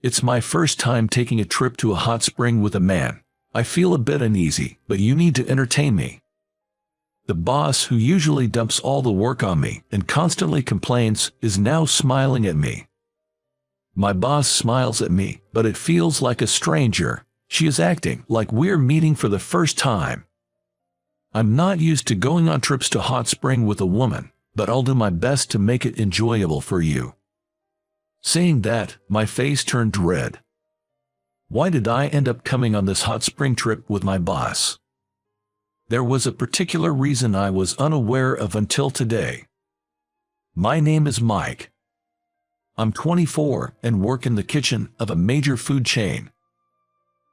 It's my first time taking a trip to a hot spring with a man. I feel a bit uneasy, but you need to entertain me. The boss, who usually dumps all the work on me and constantly complains, is now smiling at me. My boss smiles at me, but it feels like a stranger. She is acting like we're meeting for the first time. I'm not used to going on trips to hot spring with a woman, but I'll do my best to make it enjoyable for you. Saying that, my face turned red. Why did I end up coming on this hot spring trip with my boss? There was a particular reason I was unaware of until today. My name is Mike. I'm 24 and work in the kitchen of a major food chain.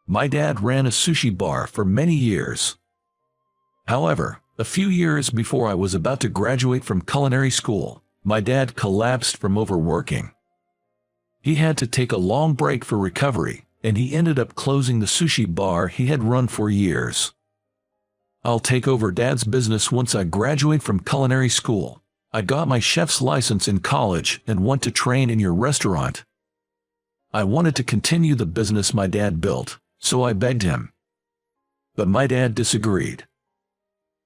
My dad ran a sushi bar for many years. However, a few years before I was about to graduate from culinary school, my dad collapsed from overworking. He had to take a long break for recovery, and he ended up closing the sushi bar he had run for years. I'll take over Dad's business once I graduate from culinary school. I got my chef's license in college and want to train in your restaurant. I wanted to continue the business my dad built, so I begged him. But my dad disagreed.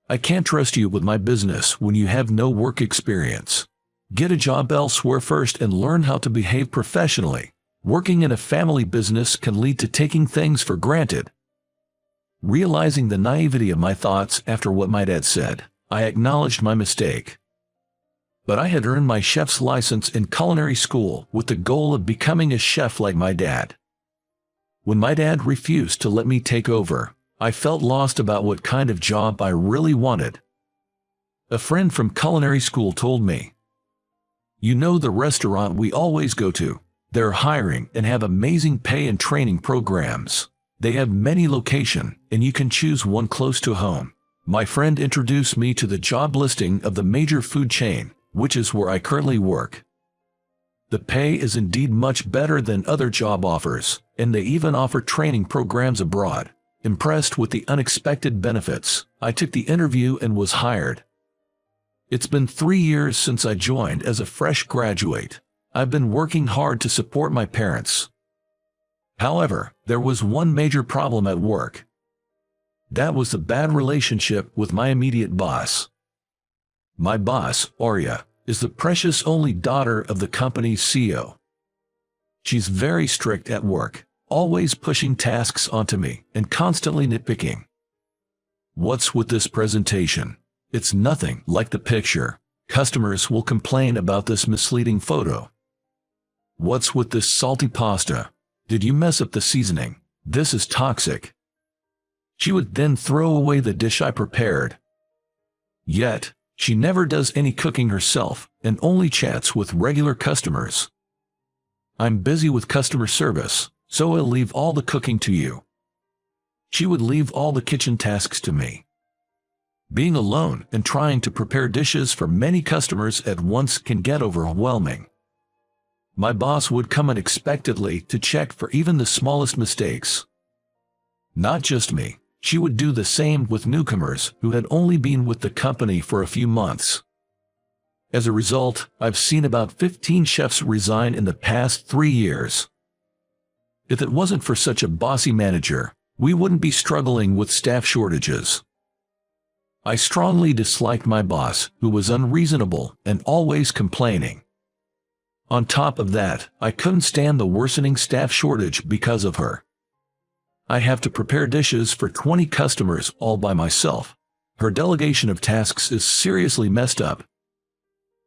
I can't trust you with my business when you have no work experience. Get a job elsewhere first and learn how to behave professionally. Working in a family business can lead to taking things for granted. Realizing the naivety of my thoughts after what my dad said, I acknowledged my mistake. But I had earned my chef's license in culinary school with the goal of becoming a chef like my dad. When my dad refused to let me take over, I felt lost about what kind of job I really wanted. A friend from culinary school told me, "You know the restaurant we always go to? They're hiring and have amazing pay and training programs. They have many locations, and you can choose one close to home." My friend introduced me to the job listing of the major food chain, which is where I currently work. The pay is indeed much better than other job offers, and they even offer training programs abroad. Impressed with the unexpected benefits, I took the interview and was hired. It's been 3 years since I joined as a fresh graduate. I've been working hard to support my parents. However, there was one major problem at work. That was the bad relationship with my immediate boss. My boss, Arya, is the precious only daughter of the company's CEO. She's very strict at work, always pushing tasks onto me and constantly nitpicking. What's with this presentation? It's nothing like the picture. Customers will complain about this misleading photo. What's with this salty pasta? Did you mess up the seasoning? This is toxic. She would then throw away the dish I prepared. Yet, she never does any cooking herself and only chats with regular customers. I'm busy with customer service, so I'll leave all the cooking to you. She would leave all the kitchen tasks to me. Being alone and trying to prepare dishes for many customers at once can get overwhelming. My boss would come unexpectedly to check for even the smallest mistakes. Not just me, she would do the same with newcomers who had only been with the company for a few months. As a result, I've seen about 15 chefs resign in the past 3 years. If it wasn't for such a bossy manager, we wouldn't be struggling with staff shortages. I strongly disliked my boss, who was unreasonable and always complaining. On top of that, I couldn't stand the worsening staff shortage because of her. I have to prepare dishes for 20 customers all by myself. Her delegation of tasks is seriously messed up.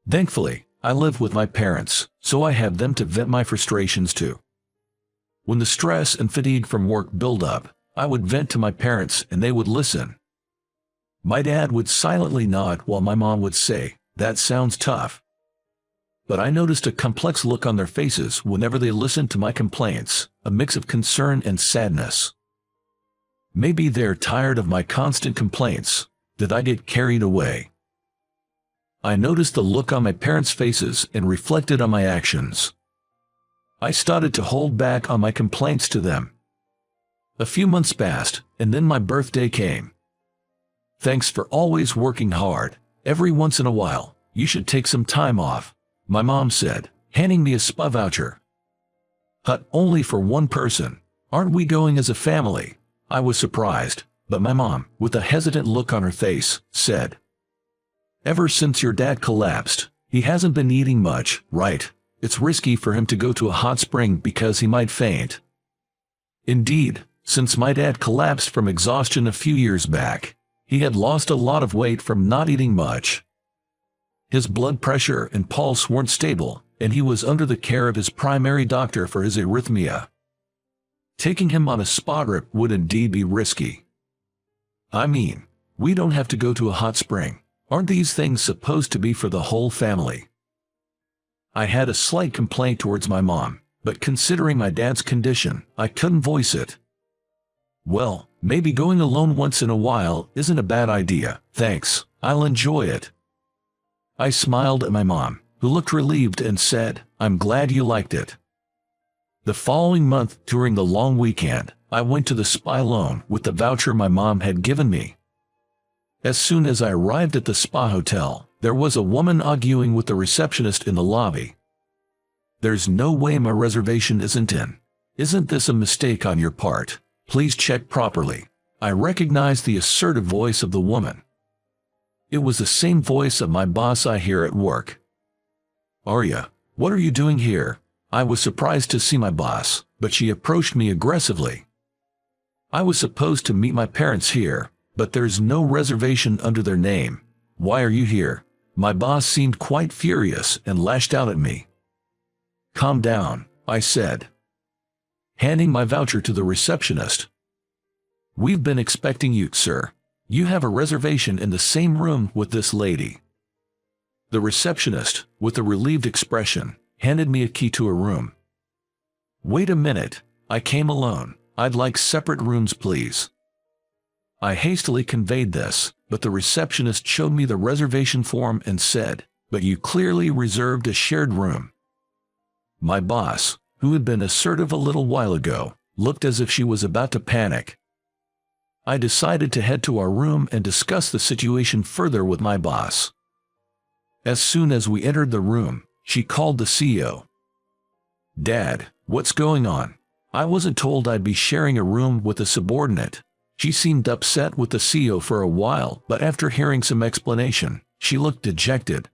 Thankfully, I live with my parents, so I have them to vent my frustrations to. When the stress and fatigue from work build up, I would vent to my parents and they would listen. My dad would silently nod while my mom would say, "That sounds tough." But I noticed a complex look on their faces whenever they listened to my complaints, a mix of concern and sadness. Maybe they're tired of my constant complaints. Did I get carried away? I noticed the look on my parents' faces and reflected on my actions. I started to hold back on my complaints to them. A few months passed, and then my birthday came. "Thanks for always working hard. Every once in a while, you should take some time off," my mom said, handing me a spa voucher. Hut only for one person. Aren't we going as a family? I was surprised, but my mom, with a hesitant look on her face, said, "Ever since your dad collapsed, he hasn't been eating much, right? It's risky for him to go to a hot spring because he might faint." Indeed, since my dad collapsed from exhaustion a few years back, he had lost a lot of weight from not eating much. His blood pressure and pulse weren't stable, and he was under the care of his primary doctor for his arrhythmia. Taking him on a spa trip would indeed be risky. I mean, we don't have to go to a hot spring. Aren't these things supposed to be for the whole family? I had a slight complaint towards my mom, but considering my dad's condition, I couldn't voice it. "Well, maybe going alone once in a while isn't a bad idea, thanks, I'll enjoy it." I smiled at my mom, who looked relieved and said, "I'm glad you liked it." The following month, during the long weekend, I went to the spa alone with the voucher my mom had given me. As soon as I arrived at the spa hotel, there was a woman arguing with the receptionist in the lobby. "There's no way my reservation isn't in. Isn't this a mistake on your part? Please check properly." I recognized the assertive voice of the woman. It was the same voice of my boss I hear at work. "Arya, what are you doing here?" I was surprised to see my boss, but she approached me aggressively. "I was supposed to meet my parents here, but there's no reservation under their name. Why are you here?" My boss seemed quite furious and lashed out at me. "Calm down," I said, handing my voucher to the receptionist. "We've been expecting you, sir. You have a reservation in the same room with this lady." The receptionist, with a relieved expression, handed me a key to a room. "Wait a minute, I came alone. I'd like separate rooms, please." I hastily conveyed this, but the receptionist showed me the reservation form and said, "But you clearly reserved a shared room." My boss, who had been assertive a little while ago, looked as if she was about to panic. I decided to head to our room and discuss the situation further with my boss. As soon as we entered the room, she called the CEO. "Dad, what's going on? I wasn't told I'd be sharing a room with a subordinate." She seemed upset with the CEO for a while, but after hearing some explanation, she looked dejected.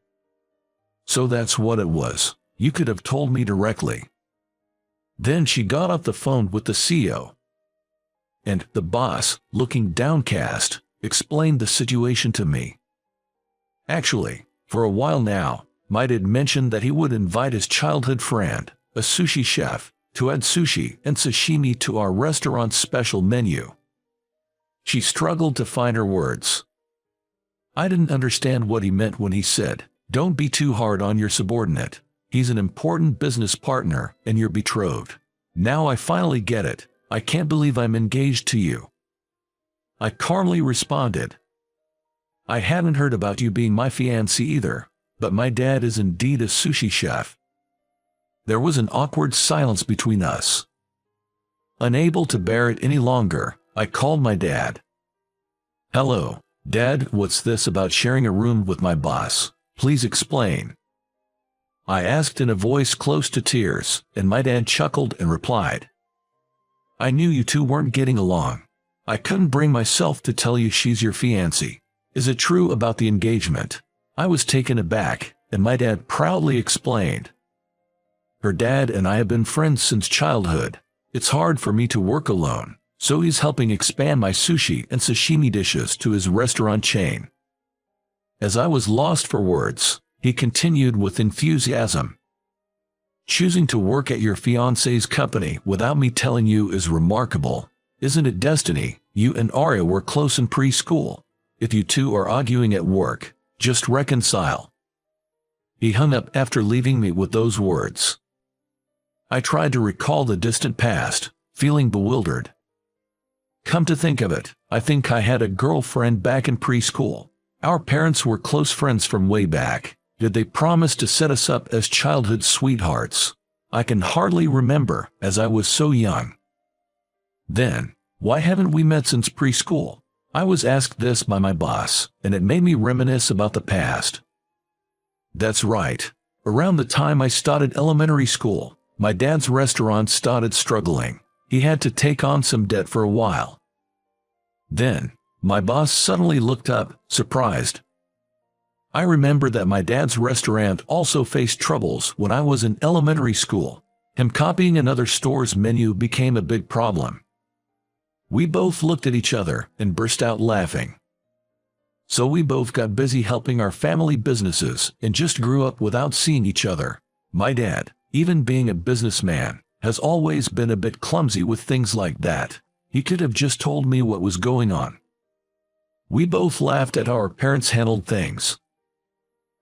"So that's what it was. You could have told me directly." Then she got off the phone with the CEO. And the boss, looking downcast, explained the situation to me. Actually, for a while now, my dad mentioned that he would invite his childhood friend, a sushi chef, to add sushi and sashimi to our restaurant's special menu. She struggled to find her words. I didn't understand what he meant when he said, "Don't be too hard on your subordinate. He's an important business partner and you're betrothed." Now I finally get it. I can't believe I'm engaged to you. I calmly responded. "I hadn't heard about you being my fiancé either, but my dad is indeed a sushi chef." There was an awkward silence between us. Unable to bear it any longer, I called my dad. "Hello, Dad, what's this about sharing a room with my boss? Please explain." I asked in a voice close to tears, and my dad chuckled and replied, "I knew you two weren't getting along. I couldn't bring myself to tell you she's your fiancée. Is it true about the engagement?" I was taken aback, and my dad proudly explained. "Her dad and I have been friends since childhood. It's hard for me to work alone, so he's helping expand my sushi and sashimi dishes to his restaurant chain." As I was lost for words, he continued with enthusiasm. "Choosing to work at your fiancé's company without me telling you is remarkable. Isn't it destiny? You and Arya were close in preschool. If you two are arguing at work, just reconcile." He hung up after leaving me with those words. I tried to recall the distant past, feeling bewildered. Come to think of it, I think I had a girlfriend back in preschool. Our parents were close friends from way back. Did they promise to set us up as childhood sweethearts? I can hardly remember, as I was so young. Then, why haven't we met since preschool? I was asked this by my boss, and it made me reminisce about the past. That's right. Around the time I started elementary school, my dad's restaurant started struggling. He had to take on some debt for a while. Then, my boss suddenly looked up, surprised. I remember that my dad's restaurant also faced troubles when I was in elementary school. Him copying another store's menu became a big problem. We both looked at each other and burst out laughing. So we both got busy helping our family businesses and just grew up without seeing each other. My dad, even being a businessman, has always been a bit clumsy with things like that. He could have just told me what was going on. We both laughed at how our parents handled things.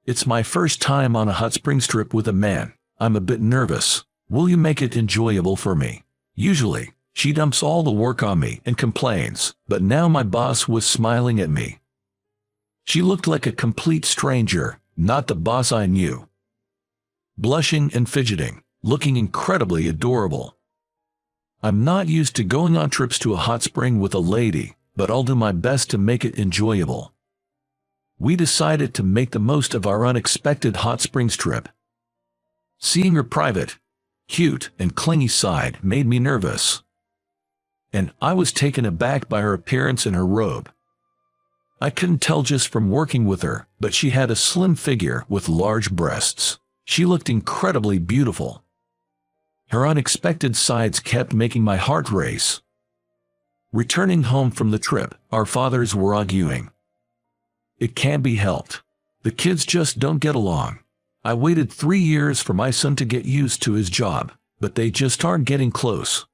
It's my first time on a hot springs trip with a man. I'm a bit nervous. Will you make it enjoyable for me? Usually, she dumps all the work on me and complains, but now my boss was smiling at me. She looked like a complete stranger, not the boss I knew. Blushing and fidgeting, looking incredibly adorable. I'm not used to going on trips to a hot spring with a lady, but I'll do my best to make it enjoyable. We decided to make the most of our unexpected hot springs trip. Seeing her private, cute, and clingy side made me nervous. And I was taken aback by her appearance in her robe. I couldn't tell just from working with her, but she had a slim figure with large breasts. She looked incredibly beautiful. Her unexpected sides kept making my heart race. Returning home from the trip, our fathers were arguing. It can't be helped. The kids just don't get along. I waited 3 years for my son to get used to his job, but they just aren't getting close.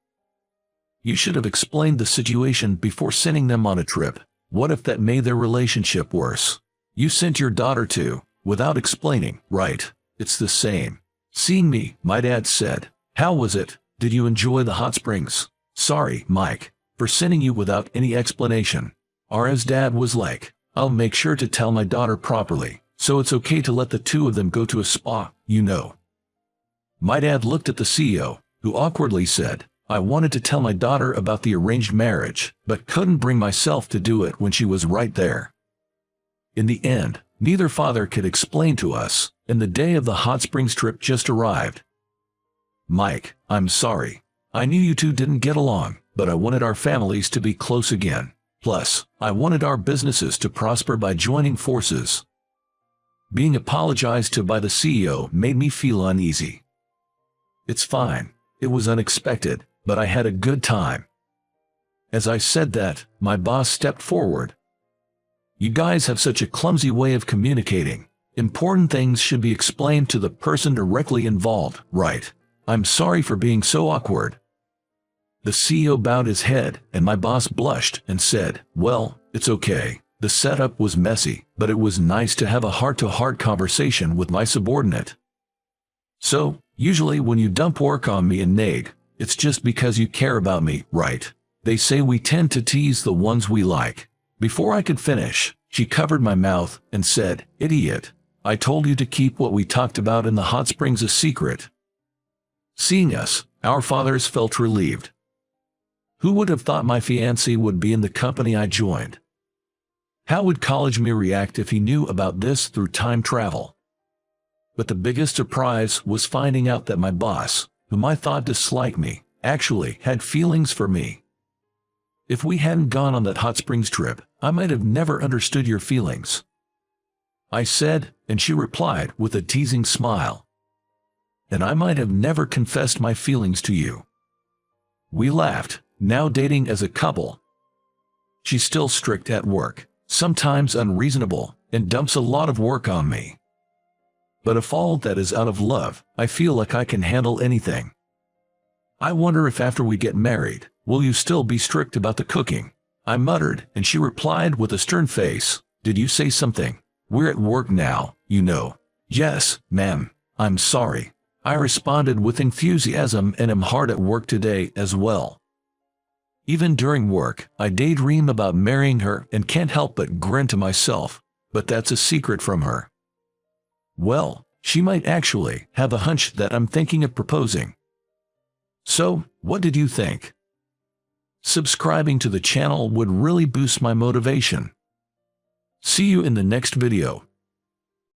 You should have explained the situation before sending them on a trip. What if that made their relationship worse? You sent your daughter to, without explaining, right? It's the same. Seeing me, my dad said. How was it? Did you enjoy the hot springs? Sorry, Mike, for sending you without any explanation. Ara's dad was like, I'll make sure to tell my daughter properly, so it's okay to let the two of them go to a spa, you know. My dad looked at the CEO, who awkwardly said, I wanted to tell my daughter about the arranged marriage, but couldn't bring myself to do it when she was right there. In the end, neither father could explain to us, and the day of the hot springs trip just arrived. Mike, I'm sorry. I knew you two didn't get along, but I wanted our families to be close again. Plus, I wanted our businesses to prosper by joining forces. Being apologized to by the CEO made me feel uneasy. It's fine. It was unexpected, but I had a good time. As I said that, my boss stepped forward. You guys have such a clumsy way of communicating. Important things should be explained to the person directly involved, right? I'm sorry for being so awkward. The CEO bowed his head, and my boss blushed and said, well, it's okay. The setup was messy, but it was nice to have a heart-to-heart conversation with my subordinate. So, usually when you dump work on me and nag, it's just because you care about me, right? They say we tend to tease the ones we like. Before I could finish, she covered my mouth and said, idiot, I told you to keep what we talked about in the hot springs a secret. Seeing us, our fathers felt relieved. Who would have thought my fiancé would be in the company I joined? How would college me react if he knew about this through time travel? But the biggest surprise was finding out that my boss, whom I thought disliked me, actually had feelings for me. If we hadn't gone on that hot springs trip, I might have never understood your feelings. I said, and she replied with a teasing smile. And I might have never confessed my feelings to you. We laughed, now dating as a couple. She's still strict at work, sometimes unreasonable, and dumps a lot of work on me. But if all that is out of love, I feel like I can handle anything. I wonder if after we get married, will you still be strict about the cooking? I muttered, and she replied with a stern face, did you say something? We're at work now, you know. Yes, ma'am, I'm sorry. I responded with enthusiasm and am hard at work today as well. Even during work, I daydream about marrying her and can't help but grin to myself, but that's a secret from her. Well, she might actually have a hunch that I'm thinking of proposing. So, what did you think? Subscribing to the channel would really boost my motivation. See you in the next video.